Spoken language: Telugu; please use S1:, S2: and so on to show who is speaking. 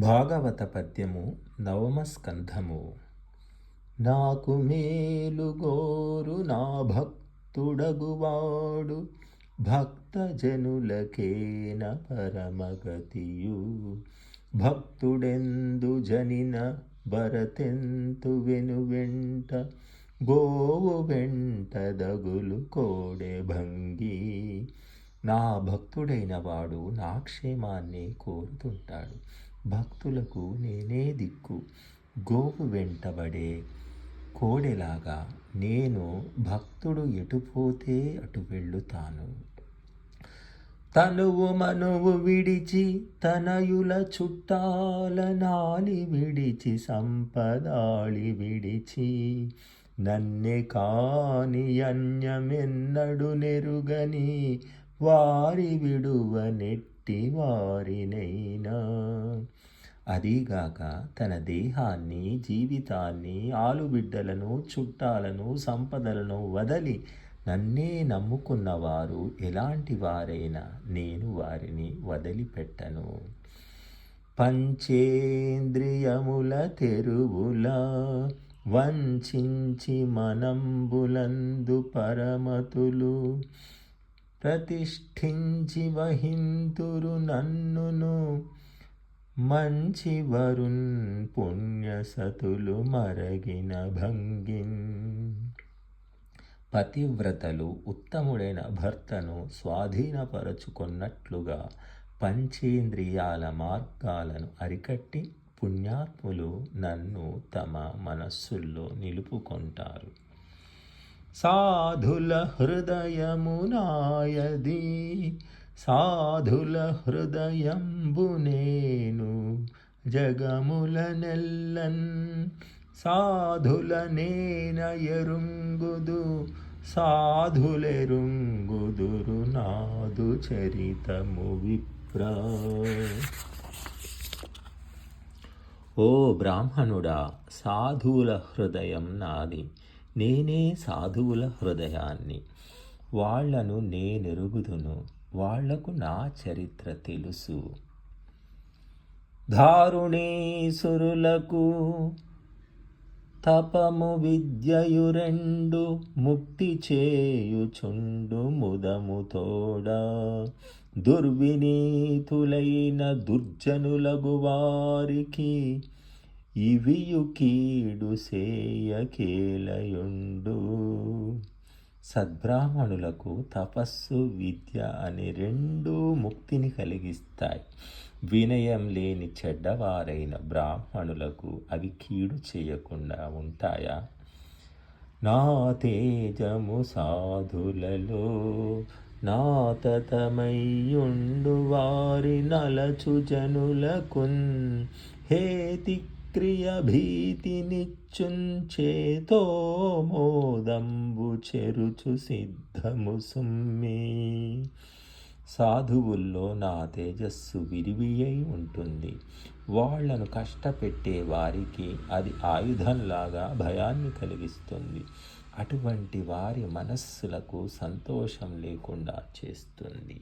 S1: భాగవత పద్యము నవమ స్కంధము. నాకు మేలుగోరు నా భక్తుడగువాడు భక్తజనులకేన పరమగతియు. భక్తుడెందు జనిన భరతెంతు వెనువెంట గోవు వెంట దగులు కోడె భంగి. నా భక్తుడైన వాడు నా క్షేమాన్ని కోరుతుంటాడు. భక్తులకు నేనే దిక్కు. గోవు వెంటబడే కోడెలాగా నేను భక్తుడు ఎటుపోతే అటు వెళ్ళుతాను. తనువు మనువు విడిచి తనయుల చుట్టాల నాలి విడిచి సంపదాళి విడిచి నన్నె కాని అన్యమెన్నడు నెరుగని వారి విడువ నెట్టి వారినైనా. అదీగాక తన దేహాన్ని జీవితాన్ని ఆలుబిడ్డలను చుట్టాలను సంపదలను వదలి నన్నే నమ్ముకున్నవారు ఎలాంటి వారైనా నేను వారిని వదిలిపెట్టను. పంచేంద్రియముల తెరువుల వంచించి మనంబులందు పరమతులు ప్రతిష్ఠించి వహింతురు నన్నును. మంచి వరుణ్ పుణ్యసతులు మరగిన భంగిన్. పతివ్రతలు ఉత్తముడైన భర్తను స్వాధీనపరచుకున్నట్లుగా పంచేంద్రియాల మార్గాలను అరికట్టి పుణ్యాత్ములు నన్ను తమ మనస్సుల్లో నిలుపుకుంటారు. సాధుల హృదయము నాయది సాధుల హృదయంబు నేను జగముల నెల్లన్. సాధుల నేన ఎరుంగుదు సాధులెరుంగుదురు నాదు చరితము విప్ర. ఓ బ్రాహ్మణుడా, సాధువుల హృదయం నాది, నేనే సాధువుల హృదయాన్ని. వాళ్లను నేనెరుగుదును, వాళ్లకు నా చరిత్ర తెలుసు. దారుణీసురులకు తపము విద్యయు రెండు ముక్తి చేయుచుండు ముదము తోడా. దుర్వినీతులైన దుర్జనులగు వారికి ఇవియు కీడు సేయకేలయుండు. సద్బ్రాహ్మణులకు తపస్సు విద్య అని రెండూ ముక్తిని కలిగిస్తాయి. వినయం లేని చెడ్డవారైన బ్రాహ్మణులకు అవి కీడు చేయకుండా ఉంటాయా? నా తేజము సాధులలో నాతతమయ్యుండు వారి నలచు జనులకున్. హేతి క్రియ భీతినిచ్చుంచేతో మోదంబు చెరుచు సిద్ధము సుమ్మి. సాధువుల్లో నా తేజస్సు విరివియై ఉంటుంది. వాళ్లను కష్టపెట్టే వారికి అది ఆయుధంలాగా భయాన్ని కలిగిస్తుంది. అటువంటి వారి మనస్సులకు సంతోషం లేకుండా చేస్తుంది.